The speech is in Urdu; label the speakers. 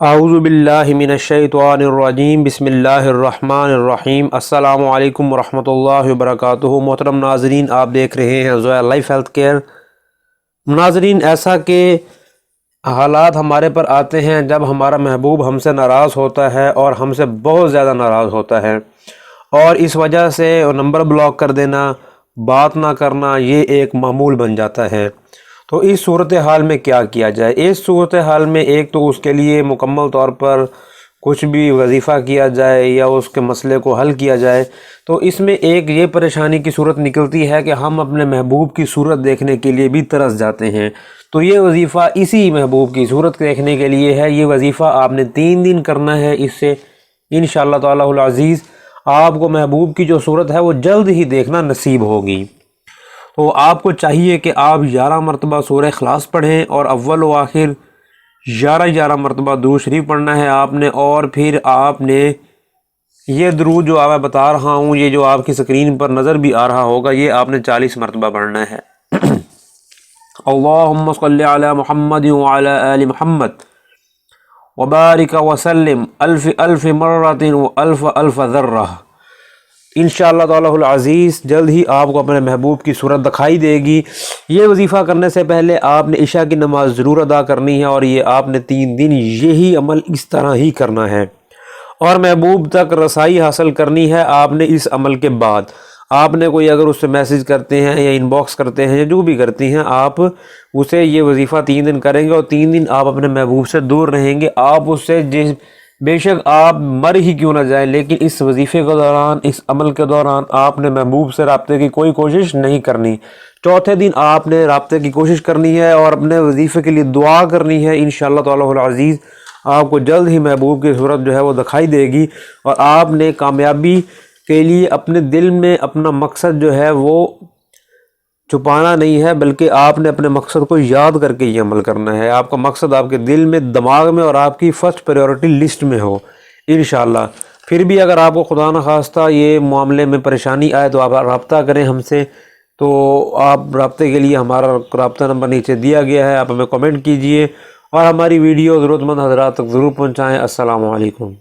Speaker 1: اعوذ باللہ من الشیطان الرجیم بسم اللہ الرحمن الرحیم۔ السلام علیکم ورحمۃ اللہ وبرکاتہ۔ محترم ناظرین، آپ دیکھ رہے ہیں زویا لائف ہیلتھ کیئر۔ ناظرین، ایسا کہ حالات ہمارے پر آتے ہیں جب ہمارا محبوب ہم سے ناراض ہوتا ہے اور ہم سے بہت زیادہ ناراض ہوتا ہے، اور اس وجہ سے نمبر بلاک کر دینا، بات نہ کرنا، یہ ایک معمول بن جاتا ہے۔ تو اس صورتحال میں کیا کیا جائے؟ اس صورتحال میں ایک تو اس کے لیے مکمل طور پر کچھ بھی وظیفہ کیا جائے یا اس کے مسئلے کو حل کیا جائے۔ تو اس میں ایک یہ پریشانی کی صورت نکلتی ہے کہ ہم اپنے محبوب کی صورت دیکھنے کے لیے بھی ترس جاتے ہیں۔ تو یہ وظیفہ اسی محبوب کی صورت دیکھنے کے لیے ہے۔ یہ وظیفہ آپ نے 3 دن کرنا ہے۔ اس سے انشاءاللہ تعالی العزیز آپ کو محبوب کی جو صورت ہے وہ جلد ہی دیکھنا نصیب ہوگی۔ تو آپ کو چاہیے کہ آپ 11 مرتبہ سورہ اخلاص پڑھیں، اور اول و آخر 11 مرتبہ درود شریف پڑھنا ہے آپ نے، اور پھر آپ نے یہ درود جو میں بتا رہا ہوں، یہ جو آپ کی سکرین پر نظر بھی آ رہا ہوگا، یہ آپ نے 40 مرتبہ پڑھنا ہے۔ اللہم صلی علی محمد وعلی آل محمد وبارک وسلم الف الف مرۃ والف الف ذرہ۔ انشاءاللہ تعالی العزیز جلد ہی آپ کو اپنے محبوب کی صورت دکھائی دے گی۔ یہ وظیفہ کرنے سے پہلے آپ نے عشاء کی نماز ضرور ادا کرنی ہے، اور یہ آپ نے 3 دن یہی عمل اس طرح ہی کرنا ہے، اور محبوب تک رسائی حاصل کرنی ہے آپ نے۔ اس عمل کے بعد آپ نے کوئی اگر اس سے میسج کرتے ہیں یا ان باکس کرتے ہیں یا جو بھی کرتی ہیں، آپ اسے یہ وظیفہ 3 دن کریں گے، اور 3 دن آپ اپنے محبوب سے دور رہیں گے۔ آپ اس سے بے شک آپ مر ہی کیوں نہ جائیں، لیکن اس وظیفے کے دوران، اس عمل کے دوران آپ نے محبوب سے رابطے کی کوئی کوشش نہیں کرنی۔ چوتھے دن آپ نے رابطے کی کوشش کرنی ہے اور اپنے وظیفے کے لیے دعا کرنی ہے۔ انشاءاللہ تعالی العزیز آپ کو جلد ہی محبوب کی صورت جو ہے وہ دکھائی دے گی، اور آپ نے کامیابی کے لیے اپنے دل میں اپنا مقصد جو ہے وہ چھپانا نہیں ہے، بلکہ آپ نے اپنے مقصد کو یاد کر کے یہ عمل کرنا ہے۔ آپ کا مقصد آپ کے دل میں، دماغ میں، اور آپ کی فرسٹ پریورٹی لسٹ میں ہو انشاءاللہ۔ پھر بھی اگر آپ کو خدا نخواستہ یہ معاملے میں پریشانی آئے تو آپ رابطہ کریں ہم سے۔ تو آپ رابطے کے لیے ہمارا رابطہ نمبر نیچے دیا گیا ہے، آپ ہمیں کمنٹ کیجئے اور ہماری ویڈیو ضرورت مند حضرات تک ضرور پہنچائیں۔ السلام علیکم۔